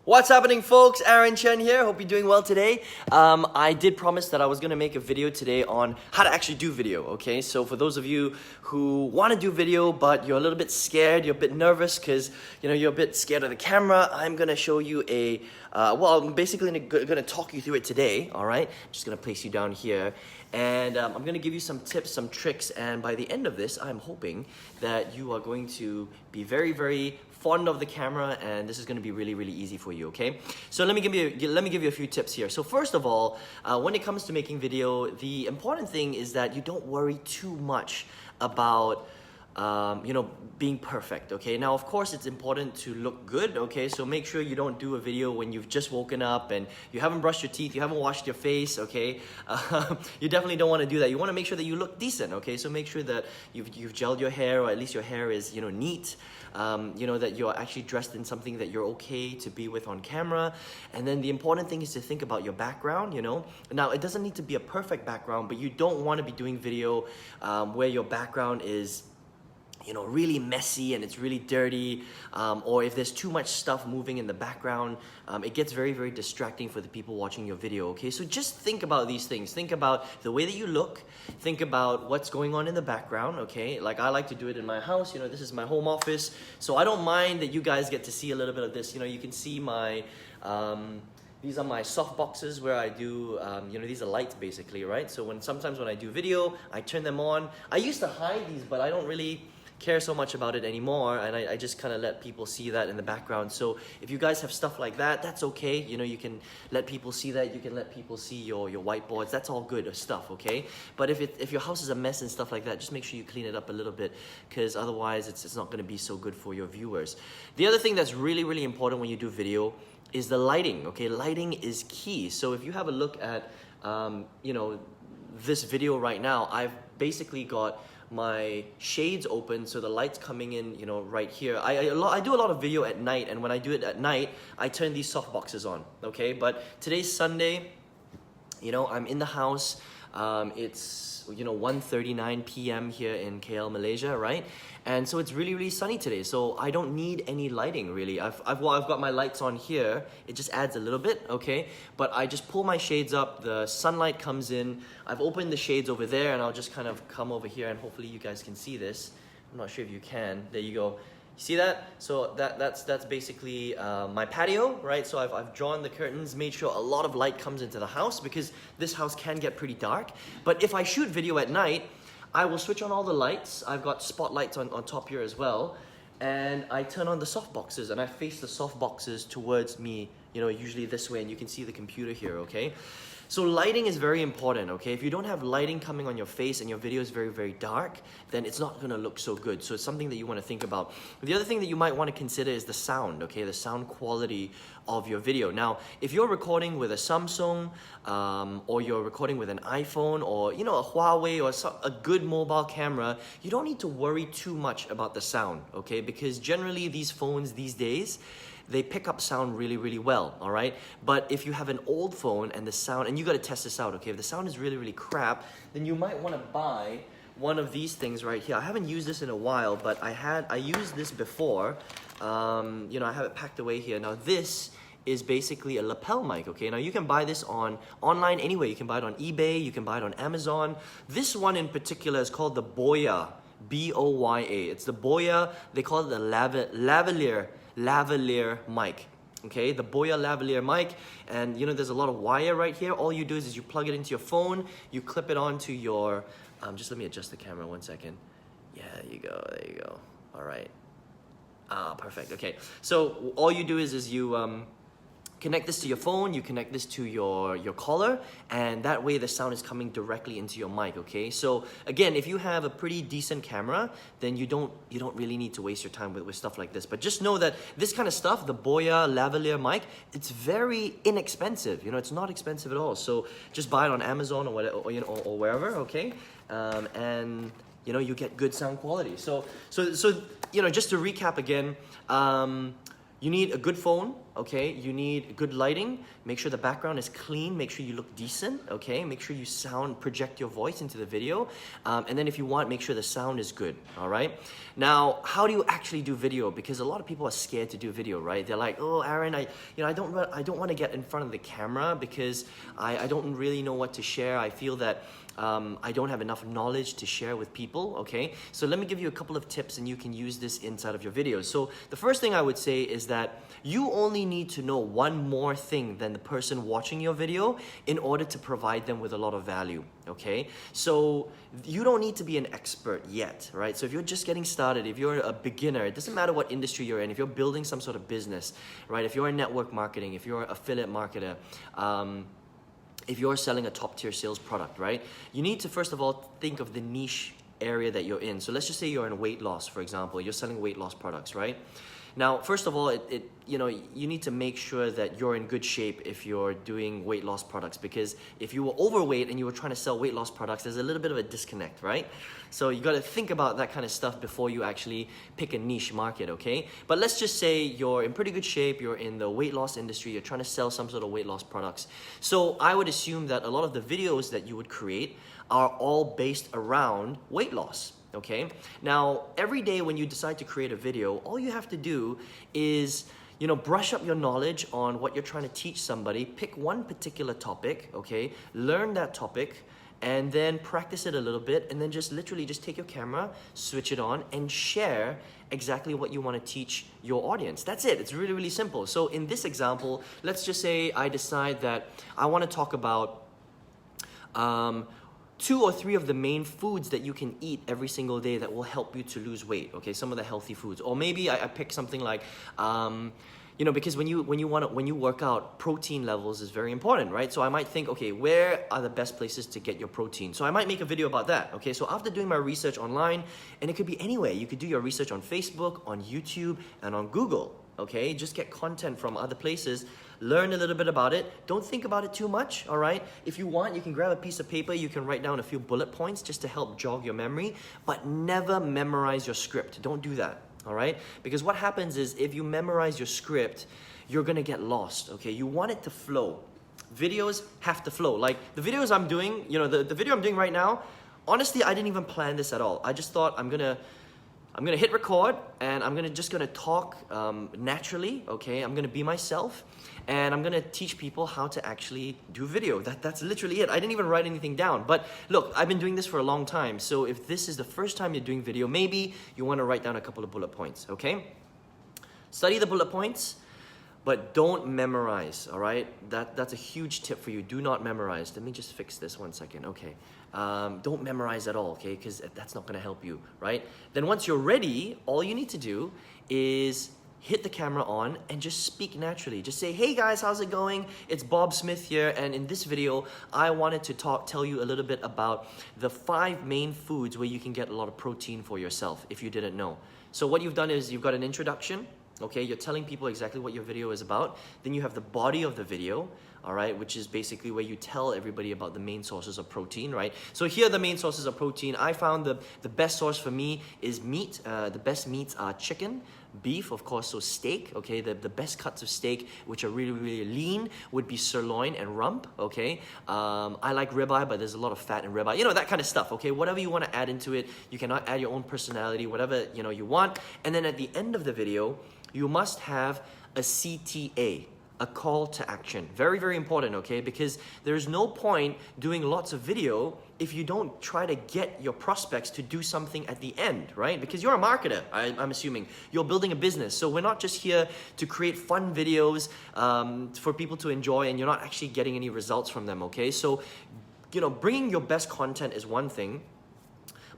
What's happening, folks? Aaron Chen here. Hope you're doing well today. I did promise that I was going to make a video today on how to actually do video, okay? So for those of you who want to do video, but you're a little bit scared, you're a bit nervous because, you're a bit scared of the camera, I'm going to show you I'm basically going to talk you through it today, all right? I'm just going to place you down here. And I'm going to give you some tips, some tricks, and by the end of this, I'm hoping that you are going to be very, very fond of the camera, and this is going to be really, really easy for you, okay? So let me give you a few tips here. So first of all, when it comes to making video, the important thing is that you don't worry too much about being perfect, okay? Now, of course, it's important to look good, okay? So make sure you don't do a video when you've just woken up and you haven't brushed your teeth, you haven't washed your face, okay? You definitely don't want to do that. You want to make sure that you look decent, okay? So make sure that you've gelled your hair, or at least your hair is, neat. That you're actually dressed in something that you're okay to be with on camera. And then the important thing is to think about your background, Now, it doesn't need to be a perfect background, but you don't want to be doing video where your background is really messy and it's really dirty, or if there's too much stuff moving in the background, it gets very, very distracting for the people watching your video, okay? So just think about these things. Think about the way that you look. Think about what's going on in the background, okay? Like I like to do it in my house, this is my home office, so I don't mind that you guys get to see a little bit of this. You can see my these are my soft boxes where I do, these are lights basically, right? So sometimes when I do video, I turn them on. I used to hide these, but I don't really care so much about it anymore, and I just kind of let people see that in the background. So if you guys have stuff like that, that's okay. You can let people see that. You can let people see your whiteboards. That's all good stuff, okay? But if your house is a mess and stuff like that, just make sure you clean it up a little bit, because otherwise it's not going to be so good for your viewers. The other thing that's really, really important when you do video is the lighting, okay? Lighting is key. So if you have a look at this video right now, I've basically got my shades open, so the light's coming in, right here. I do a lot of video at night, and when I do it at night, I turn these soft boxes on, okay? But today's Sunday, I'm in the house. It's 1:39 p.m. here in KL, Malaysia, right? And so it's really, really sunny today, so I don't need any lighting really. I've got my lights on here. It just adds a little bit, okay? But I just pull my shades up, the sunlight comes in. I've opened the shades over there, and I'll just kind of come over here, and hopefully you guys can see this. I'm not sure if you can. There you go. See that? So that's basically my patio, right? So I've drawn the curtains, made sure a lot of light comes into the house, because this house can get pretty dark. But if I shoot video at night, I will switch on all the lights. I've got spotlights on top here as well. And I turn on the soft boxes, and I face the soft boxes towards me, usually this way, and you can see the computer here, okay? So lighting is very important, okay? If you don't have lighting coming on your face and your video is very, very dark, then it's not gonna look so good. So it's something that you wanna think about. The other thing that you might wanna consider is the sound, okay? The sound quality of your video. Now, if you're recording with a Samsung, or you're recording with an iPhone, or a Huawei, or a good mobile camera, you don't need to worry too much about the sound, okay? Because generally these phones these days, they pick up sound really, really well, all right? But if you have an old phone and the sound, and you gotta test this out, okay? If the sound is really, really crap, then you might wanna buy one of these things right here. I haven't used this in a while, but I used this before. I have it packed away here. Now this is basically a lapel mic, okay? Now you can buy this online anyway. You can buy it on eBay, you can buy it on Amazon. This one in particular is called the Boya, B-O-Y-A. It's the Boya, they call it the lavalier mic, okay? The Boya lavalier mic, and there's a lot of wire right here. All you do is you plug it into your phone, you clip it onto your, just let me adjust the camera 1 second. Yeah, there you go, all right. Perfect, okay. So all you do is you connect this to your phone, you connect this to your collar, and that way the sound is coming directly into your mic, okay? So again, if you have a pretty decent camera, then you don't really need to waste your time with stuff like this. But just know that this kind of stuff, the Boya lavalier mic, it's very inexpensive. It's not expensive at all. So just buy it on Amazon or whatever, or wherever, okay? And you get good sound quality. So just to recap again, you need a good phone, okay, you need good lighting. Make sure the background is clean. Make sure you look decent, okay? Make sure you project your voice into the video. And then if you want, make sure the sound is good, all right? Now, how do you actually do video? Because a lot of people are scared to do video, right? They're like, oh, Aaron, I don't want to get in front of the camera because I don't really know what to share. I feel that I don't have enough knowledge to share with people, okay? So let me give you a couple of tips and you can use this inside of your videos. So the first thing I would say is that you only need to know one more thing than the person watching your video in order to provide them with a lot of value, okay? So you don't need to be an expert yet, right? So if you're just getting started, if you're a beginner, it doesn't matter what industry you're in, if you're building some sort of business, right? If you're in network marketing, if you're an affiliate marketer, if you're selling a top tier sales product, right? You need to first of all think of the niche area that you're in. So let's just say you're in weight loss, for example. You're selling weight loss products, right? Now, first of all, you need to make sure that you're in good shape if you're doing weight loss products, because if you were overweight and you were trying to sell weight loss products, there's a little bit of a disconnect, right? So you got to think about that kind of stuff before you actually pick a niche market, okay? But let's just say you're in pretty good shape, you're in the weight loss industry, you're trying to sell some sort of weight loss products. So I would assume that a lot of the videos that you would create are all based around weight loss. Okay, now every day when you decide to create a video, all you have to do is, brush up your knowledge on what you're trying to teach somebody, pick one particular topic, okay, learn that topic, and then practice it a little bit, and then just literally just take your camera, switch it on, and share exactly what you want to teach your audience. That's it. It's really, really simple. So in this example, let's just say I decide that I want to talk about 2 or 3 of the main foods that you can eat every single day that will help you to lose weight, okay? Some of the healthy foods. Or maybe I pick something like, because when you work out, protein levels is very important, right? So I might think, okay, where are the best places to get your protein? So I might make a video about that, okay? So after doing my research online, and it could be anywhere, you could do your research on Facebook, on YouTube, and on Google, okay? Just get content from other places, learn a little bit about it. Don't think about it too much, all right? If you want, you can grab a piece of paper, you can write down a few bullet points just to help jog your memory, but never memorize your script. Don't do that, all right? Because what happens is if you memorize your script, you're gonna get lost, okay? You want it to flow. Videos have to flow. Like the videos I'm doing, the video I'm doing right now, honestly, I didn't even plan this at all. I just thought I'm gonna hit record and I'm just gonna talk naturally, okay? I'm gonna be myself and I'm gonna teach people how to actually do video. That's literally it. I didn't even write anything down. But look, I've been doing this for a long time. So if this is the first time you're doing video, maybe you wanna write down a couple of bullet points, okay? Study the bullet points, but don't memorize, all right? That's a huge tip for you. Do not memorize. Let me just fix this 1 second, okay? Don't memorize at all, okay? Because that's not gonna help you, right? Then once you're ready, all you need to do is hit the camera on and just speak naturally. Just say, hey guys, how's it going? It's Bob Smith here, and in this video, I wanted to tell you a little bit about the 5 main foods where you can get a lot of protein for yourself, if you didn't know. So what you've done is you've got an introduction, okay? You're telling people exactly what your video is about. Then you have the body of the video, all right, which is basically where you tell everybody about the main sources of protein, right? So here are the main sources of protein. I found the best source for me is meat. The best meats are chicken, beef, of course, so steak, okay? The best cuts of steak, which are really, really lean, would be sirloin and rump, okay? I like ribeye, but there's a lot of fat in ribeye. That kind of stuff, okay? Whatever you want to add into it, you cannot add your own personality, whatever, you want. And then at the end of the video, you must have a CTA, a call to action. Very, very important, okay? Because there's no point doing lots of video if you don't try to get your prospects to do something at the end, right? Because you're a marketer, I'm assuming. You're building a business. So we're not just here to create fun videos for people to enjoy and you're not actually getting any results from them, okay? So, bringing your best content is one thing,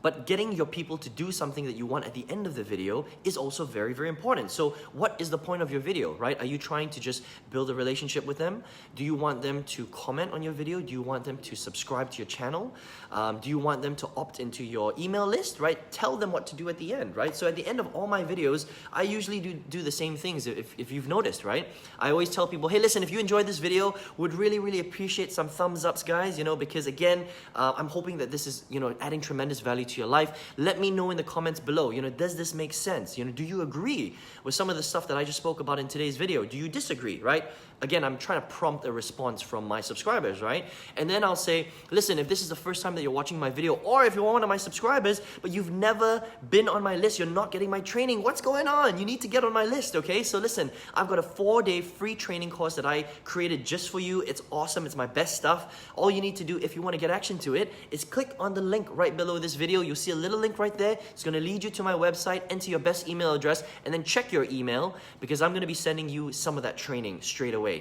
but getting your people to do something that you want at the end of the video is also very, very important. So what is the point of your video, right? Are you trying to just build a relationship with them? Do you want them to comment on your video? Do you want them to subscribe to your channel? Do you want them to opt into your email list, right? Tell them what to do at the end, right? So at the end of all my videos, I usually do the same things if you've noticed, right? I always tell people, hey, listen, if you enjoyed this video, would really, really appreciate some thumbs ups, guys, because again, I'm hoping that this is, adding tremendous value to to your life. Let me know in the comments below, you know, does this make sense? You know, do you agree with some of the stuff that I just spoke about in today's video? Do you disagree, right? Again, I'm trying to prompt a response from my subscribers, right? And then I'll say, listen, if this is the first time that you're watching my video, or if you're one of my subscribers, but you've never been on my list, you're not getting my training, what's going on? You need to get on my list, okay? So listen, I've got a 4-day free training course that I created just for you. It's awesome, it's my best stuff. All you need to do if you want to get action to it is click on the link right below this video. You'll see a little link right there. It's going to lead you to my website, enter your best email address, and then check your email because I'm going to be sending you some of that training straight away.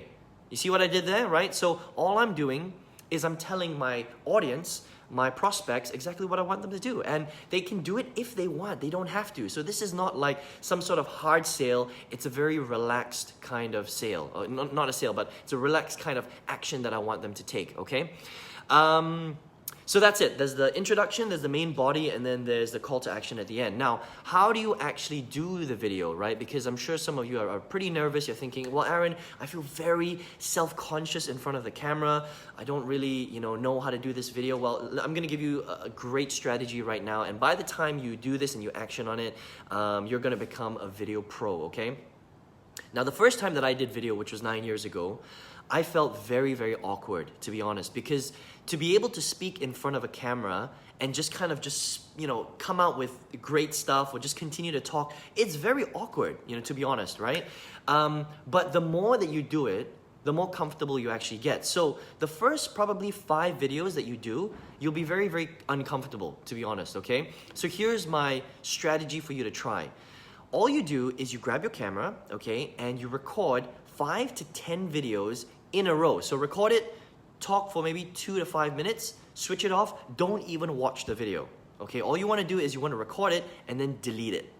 You see what I did there, right? So all I'm doing is I'm telling my audience, my prospects, exactly what I want them to do. And they can do it if they want. They don't have to. So this is not like some sort of hard sale. It's a very relaxed kind of sale. Not a sale, but it's a relaxed kind of action that I want them to take, okay? So that's it. There's the introduction, there's the main body, and then there's the call to action at the end. Now, how do you actually do the video, right? Because I'm sure some of you are pretty nervous. You're thinking, well, Aaron, I feel very self-conscious in front of the camera. I don't really, know how to do this video. Well, I'm going to give you a great strategy right now. And by the time you do this and you action on it, you're going to become a video pro, okay? Now, the first time that I did video, which was 9 years ago, I felt very, very awkward, to be honest, because to be able to speak in front of a camera and just kind of come out with great stuff or just continue to talk, it's very awkward, to be honest, right? But the more that you do it, the more comfortable you actually get. So the first probably 5 videos that you do, you'll be very, very uncomfortable, to be honest, okay? So here's my strategy for you to try. All you do is you grab your camera, okay, and you record 5 to 10 videos in a row. So record it, talk for maybe 2 to 5 minutes, switch it off, don't even watch the video, okay? All you wanna do is you wanna record it and then delete it,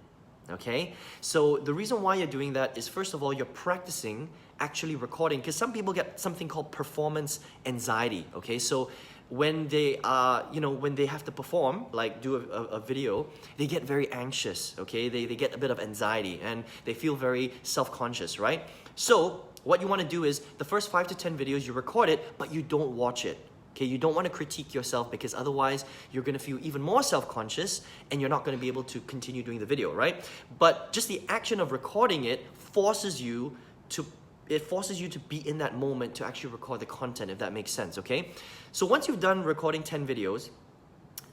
okay? So the reason why you're doing that is, first of all, you're practicing actually recording, because some people get something called performance anxiety, okay? So when they are, when they have to perform, like do a video, they get very anxious, okay? They get a bit of anxiety and they feel very self-conscious, right? So what you want to do is the first 5 to 10 videos, you record it, but you don't watch it, okay? You don't want to critique yourself because otherwise you're going to feel even more self-conscious and you're not going to be able to continue doing the video, right? But just the action of recording it forces you to be in that moment to actually record the content, if that makes sense, okay? So once you've done recording 10 videos,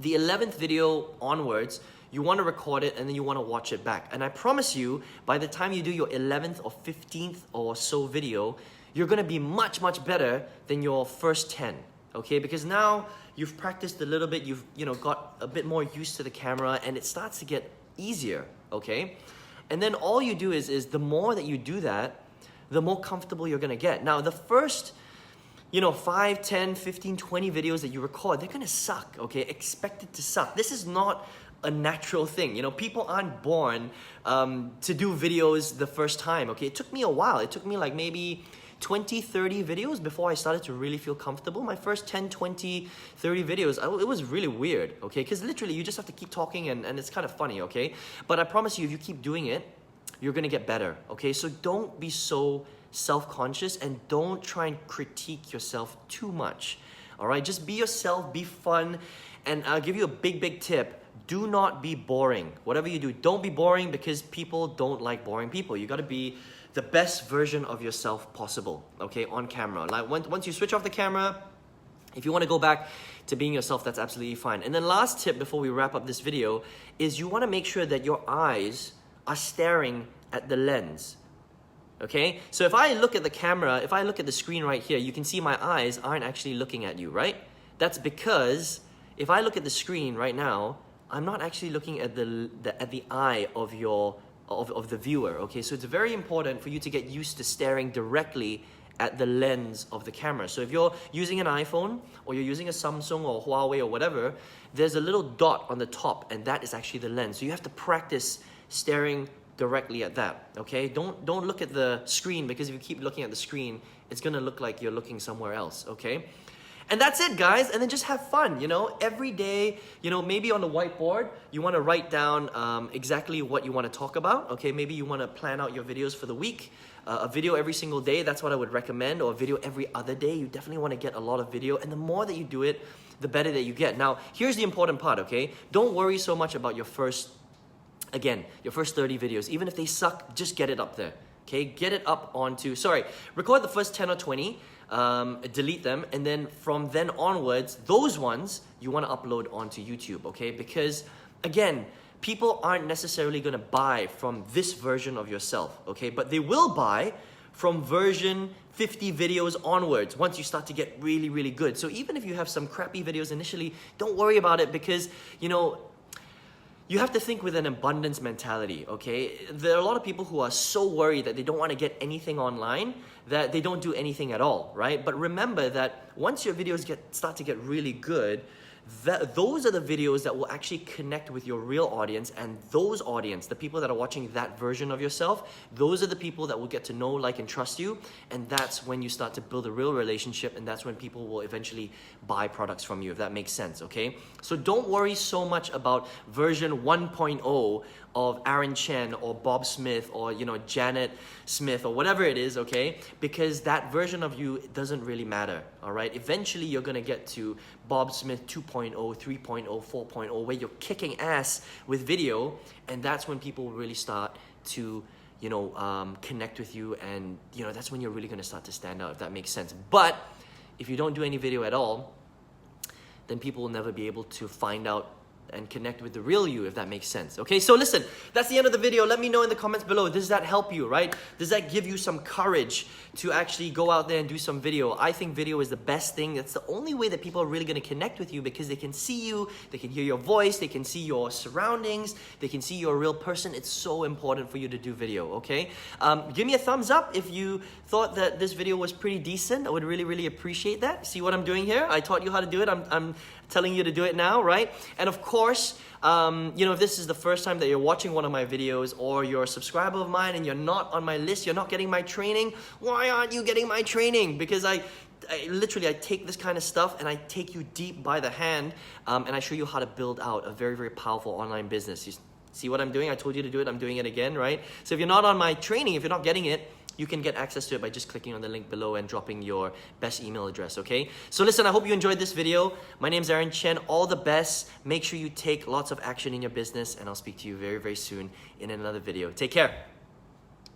the 11th video onwards, you want to record it and then you want to watch it back. And I promise you, by the time you do your 11th or 15th or so video, you're going to be much, much better than your first 10, okay? Because now you've practiced a little bit, you've got a bit more used to the camera and it starts to get easier, okay? And then all you do is the more that you do that, the more comfortable you're going to get. Now, the first 5, 10, 15, 20 videos that you record, they're gonna suck, okay? Expect it to suck. This is not a natural thing. People aren't born to do videos the first time, okay? It took me a while. It took me like maybe 20, 30 videos before I started to really feel comfortable. My first 10, 20, 30 videos, it was really weird, okay? Because literally you just have to keep talking and it's kind of funny, okay? But I promise you, if you keep doing it, you're gonna get better, okay? So don't be so self-conscious and don't try and critique yourself too much, all right? Just be yourself, be fun, and I'll give you a big tip. Do not be boring. Whatever you do, don't be boring because people don't like boring people. You gotta be the best version of yourself possible, okay, on camera. Like once you switch off the camera, if you wanna go back to being yourself, that's absolutely fine. And then last tip before we wrap up this video is you wanna make sure that your eyes are staring at the lens. Okay, so if I look at the camera, if I look at the screen right here, you can see my eyes aren't actually looking at you, right? That's because if I look at the screen right now, I'm not actually looking at the eye of the viewer. Okay, so it's very important for you to get used to staring directly at the lens of the camera. So if you're using an iPhone or you're using a Samsung or Huawei or whatever, there's a little dot on the top, and that is actually the lens. So you have to practice staring directly at that, okay? Don't look at the screen, because if you keep looking at the screen, it's gonna look like you're looking somewhere else, okay? And that's it, guys. And then just have fun, you know, every day, you know, maybe on the whiteboard, you want to write down exactly what you want to talk about. Okay, maybe you want to plan out your videos for the week. A video every single day, that's what I would recommend, or a video every other day. You definitely want to get a lot of video, and the more that you do it, the better that you get. Now, here's the important part, okay? Don't worry so much about your first 30 videos. Even if they suck, just get it up there, okay? Get it up onto, record the first 10 or 20, delete them, and then from then onwards, those ones you want to upload onto YouTube, okay? Because, again, people aren't necessarily going to buy from this version of yourself, okay? But they will buy from version 50 videos onwards once you start to get really, really good. So even if you have some crappy videos initially, don't worry about it because, you know, you have to think with an abundance mentality, okay? There are a lot of people who are so worried that they don't want to get anything online that they don't do anything at all, right? But remember that once your videos start to get really good, those are the videos that will actually connect with your real audience, and those audience, the people that are watching that version of yourself, those are the people that will get to know, like, and trust you, and that's when you start to build a real relationship, and that's when people will eventually buy products from you, if that makes sense, okay? So don't worry so much about version 1.0 of Aaron Chen or Bob Smith or, you know, Janet Smith or whatever it is, okay? Because that version of you doesn't really matter, all right? Eventually, you're gonna get to Bob Smith 2.0, 3.0, 4.0, where you're kicking ass with video, and that's when people really start to, you know, connect with you, and, you know, that's when you're really gonna start to stand out, if that makes sense. But if you don't do any video at all, then people will never be able to find out and connect with the real you, if that makes sense. Okay, so listen, that's the end of the video. Let me know in the comments below, does that help you, right? Does that give you some courage to actually go out there and do some video? I think video is the best thing. That's the only way that people are really gonna connect with you, because they can see you, they can hear your voice, they can see your surroundings, they can see you're a real person. It's so important for you to do video, okay? Give me a thumbs up if you thought that this video was pretty decent. I would really, really appreciate that. See what I'm doing here? I taught you how to do it. I'm telling you to do it now, right? And of course, you know, if this is the first time that you're watching one of my videos, or you're a subscriber of mine and you're not on my list, you're not getting my training, why aren't you getting my training? Because I literally take this kind of stuff and I take you deep by the hand, and I show you how to build out a very, very powerful online business. You see what I'm doing? I told you to do it, I'm doing it again, right? So if you're not on my training, if you're not getting it, you can get access to it by just clicking on the link below and dropping your best email address, okay? So listen, I hope you enjoyed this video. My name's Aaron Chen. All the best. Make sure you take lots of action in your business, and I'll speak to you very, very soon in another video. Take care.